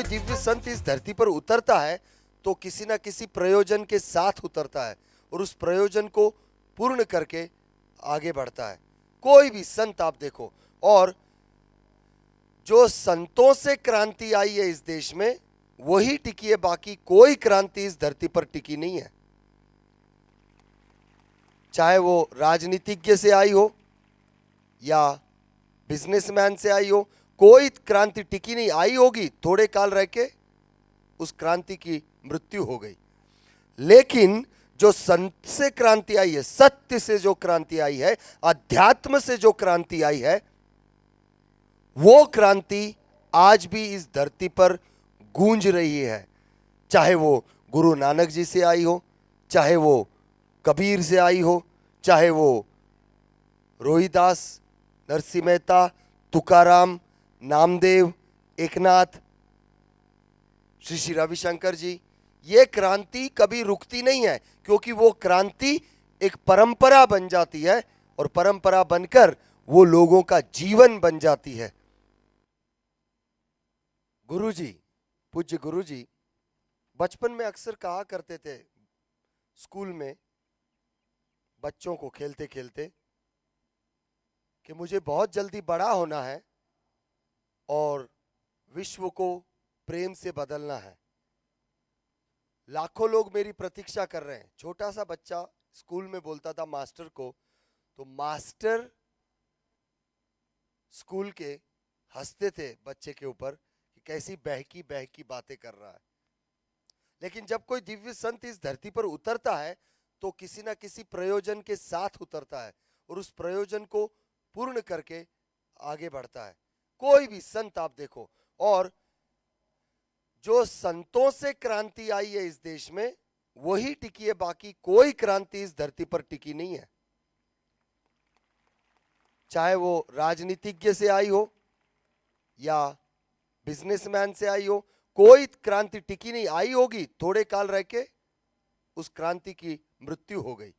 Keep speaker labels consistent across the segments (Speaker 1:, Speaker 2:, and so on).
Speaker 1: दिव्य संत इस धरती पर उतरता है तो किसी ना किसी प्रयोजन के साथ उतरता है और उस प्रयोजन को पूर्ण करके आगे बढ़ता है। कोई भी संत आप देखो, और जो संतों से क्रांति आई है इस देश में वही टिकी है, बाकी कोई क्रांति इस धरती पर टिकी नहीं है। चाहे वो राजनीतिज्ञ से आई हो या बिजनेसमैन से आई हो, कोई क्रांति टिकी नहीं। आई होगी, थोड़े काल रह के उस क्रांति की मृत्यु हो गई। लेकिन जो संत से क्रांति आई है, सत्य से जो क्रांति आई है, अध्यात्म से जो क्रांति आई है, वो क्रांति आज भी इस धरती पर गूंज रही है। चाहे वो गुरु नानक जी से आई हो, चाहे वो कबीर से आई हो, चाहे वो रोहिदास, नरसिंह मेहता, तुकाराम, नामदेव, एकनाथ, श्री श्री रविशंकर जी, ये क्रांति कभी रुकती नहीं है, क्योंकि वो क्रांति एक परंपरा बन जाती है और परंपरा बनकर वो लोगों का जीवन बन जाती है। गुरुजी, पूज्य गुरुजी बचपन में अक्सर कहा करते थे स्कूल में बच्चों को खेलते खेलते कि मुझे बहुत जल्दी बड़ा होना है और विश्व को प्रेम से बदलना है। लाखों लोग मेरी प्रतीक्षा कर रहे हैं। छोटा सा बच्चा स्कूल में बोलता था मास्टर को, तो मास्टर स्कूल के हंसते थे बच्चे के ऊपर कि कैसी बहकी बहकी बातें कर रहा है। लेकिन जब कोई दिव्य संत इस धरती पर उतरता है तो किसी ना किसी प्रयोजन के साथ उतरता है और उस प्रयोजन को पूर्ण करके आगे बढ़ता है। कोई भी संत आप देखो, और जो संतों से क्रांति आई है इस देश में वही टिकी है, बाकी कोई क्रांति इस धरती पर टिकी नहीं है। चाहे वो राजनीतिज्ञ से आई हो या बिजनेसमैन से आई हो, कोई क्रांति टिकी नहीं। आई होगी, थोड़े काल रह के उस क्रांति की मृत्यु हो गई।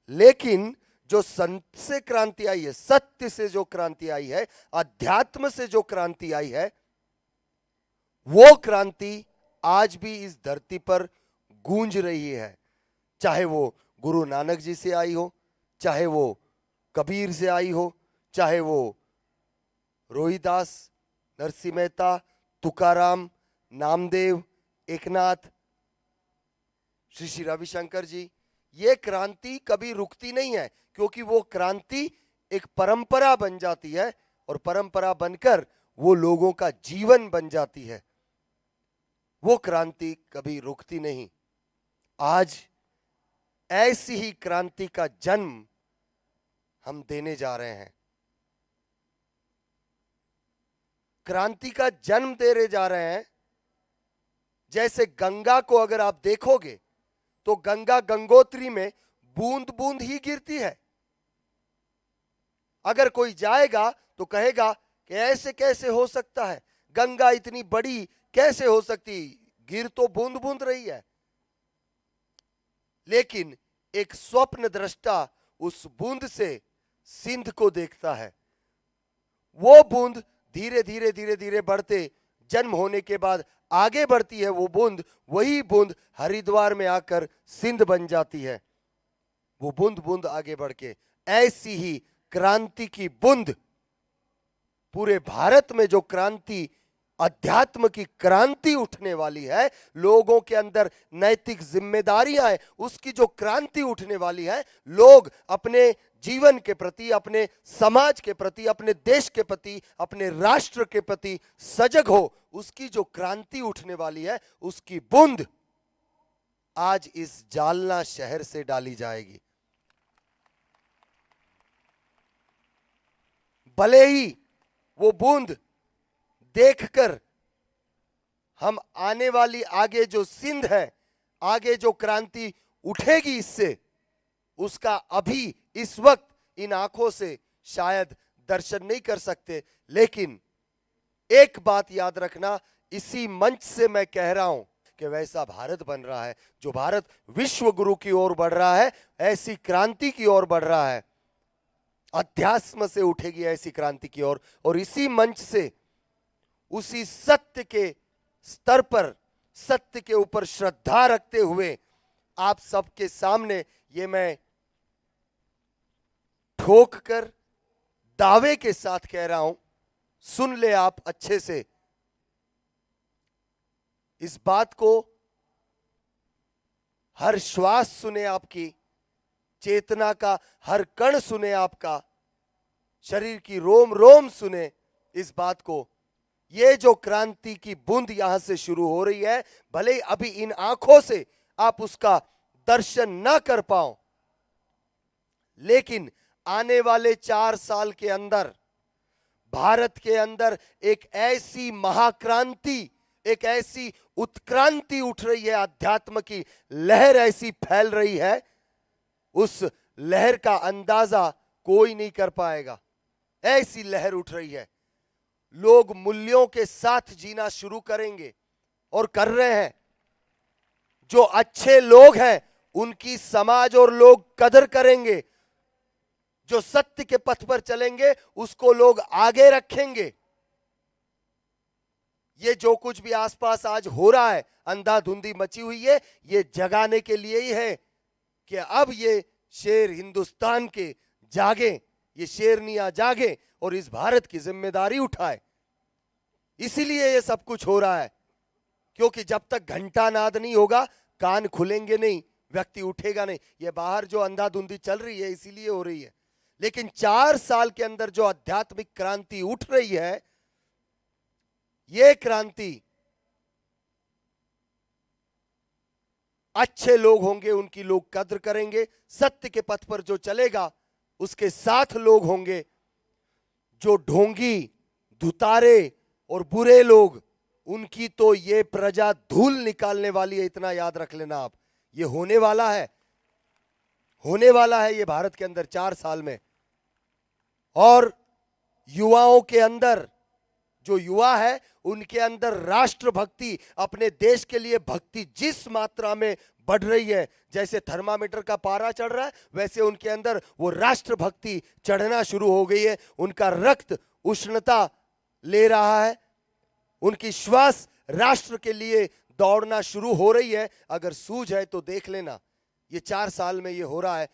Speaker 1: लेकिन जो संत से क्रांति आई है, सत्य से जो क्रांति आई है, अध्यात्म से जो क्रांति आई है, वो क्रांति आज भी इस धरती पर गूंज रही है। चाहे वो गुरु नानक जी से आई हो, चाहे वो कबीर से आई हो, चाहे वो रोहिदास, नरसिंह मेहता, तुकाराम, नामदेव, एकनाथ, श्री श्री रविशंकर जी, ये क्रांति कभी रुकती नहीं है, क्योंकि वो क्रांति एक परंपरा बन जाती है और परंपरा बनकर वो लोगों का जीवन बन जाती है। वो क्रांति कभी रुकती नहीं। आज ऐसी ही क्रांति का जन्म हम देने जा रहे हैं। क्रांति का जन्म दे जा रहे हैं। जैसे गंगा को अगर आप देखोगे तो गंगा गंगोत्री में बूंद बूंद ही गिरती है। अगर कोई जाएगा तो कहेगा कि ऐसे कैसे हो सकता है, गंगा इतनी बड़ी कैसे हो सकती, गिर तो बूंद बूंद रही है। लेकिन एक स्वप्न दृष्टा उस बूंद से सिंध को देखता है। वो बूंद धीरे धीरे धीरे धीरे बढ़ते जन्म होने के बाद आगे बढ़ती है। वो बूंद, वही बूंद हरिद्वार में आकर सिंध बन जाती है। वो बूंद बूंद आगे बढ़ के ऐसी ही क्रांति की बूंद पूरे भारत में, जो क्रांति, अध्यात्म की क्रांति उठने वाली है, लोगों के अंदर नैतिक जिम्मेदारियां हैं, उसकी जो क्रांति उठने वाली है, लोग अपने जीवन के प्रति, अपने समाज के प्रति, अपने देश के प्रति, अपने राष्ट्र के प्रति सजग हो, उसकी जो क्रांति उठने वाली है, उसकी बूंद आज इस जालना शहर से डाली जाएगी। भले ही वो बूंद देखकर हम आने वाली आगे जो सिंध है, आगे जो क्रांति उठेगी इससे, उसका अभी इस वक्त इन आंखों से शायद दर्शन नहीं कर सकते। लेकिन एक बात याद रखना, इसी मंच से मैं कह रहा हूं कि वैसा भारत बन रहा है, जो भारत विश्व गुरु की ओर बढ़ रहा है, ऐसी क्रांति की ओर बढ़ रहा है, अध्यात्म से उठेगी ऐसी क्रांति की ओर। और इसी मंच से, उसी सत्य के स्तर पर सत्य के ऊपर श्रद्धा रखते हुए आप सबके सामने ये मैं ठोक कर दावे के साथ कह रहा हूं, सुन ले आप अच्छे से, इस बात को हर श्वास सुने आपकी, चेतना का हर कण सुने आपका, शरीर की रोम रोम सुने इस बात को। ये जो क्रांति की बूंद यहां से शुरू हो रही है, भले ही अभी इन आंखों से आप उसका दर्शन ना कर पाओ, लेकिन आने वाले 4 साल के अंदर भारत के अंदर एक ऐसी महाक्रांति, एक ऐसी उत्क्रांति उठ रही है, अध्यात्म की लहर ऐसी फैल रही है, उस लहर का अंदाजा कोई नहीं कर पाएगा। ऐसी लहर उठ रही है, लोग मूल्यों के साथ जीना शुरू करेंगे और कर रहे हैं। जो अच्छे लोग हैं उनकी समाज और लोग कदर करेंगे, जो सत्य के पथ पर चलेंगे उसको लोग आगे रखेंगे। ये जो कुछ भी आसपास आज हो रहा है, अंधाधुंधी मची हुई है, ये जगाने के लिए ही है कि अब ये शेर हिंदुस्तान के जागे, ये शेरनियां जागे और इस भारत की जिम्मेदारी उठाए। इसीलिए ये सब कुछ हो रहा है, क्योंकि जब तक घंटा नाद नहीं होगा कान खुलेंगे नहीं, व्यक्ति उठेगा नहीं। ये बाहर जो अंधाधुंधी चल रही है इसीलिए हो रही है, लेकिन 4 साल के अंदर जो आध्यात्मिक क्रांति उठ रही है, ये क्रांति अच्छे लोग होंगे उनकी लोग कद्र करेंगे, सत्य के पथ पर जो चलेगा उसके साथ लोग होंगे। जो ढोंगी, धुतारे और बुरे लोग, उनकी तो ये प्रजा धूल निकालने वाली है, इतना याद रख लेना आप। ये होने वाला है, होने वाला है ये भारत के अंदर 4 साल में। और युवाओं के अंदर, जो युवा है उनके अंदर राष्ट्रभक्ति, अपने देश के लिए भक्ति जिस मात्रा में बढ़ रही है, जैसे थर्मामीटर का पारा चढ़ रहा है वैसे उनके अंदर वो राष्ट्रभक्ति चढ़ना शुरू हो गई है। उनका रक्त उष्णता ले रहा है, उनकी श्वास राष्ट्र के लिए दौड़ना शुरू हो रही है। अगर सूझ है तो देख लेना, ये 4 साल में ये हो रहा है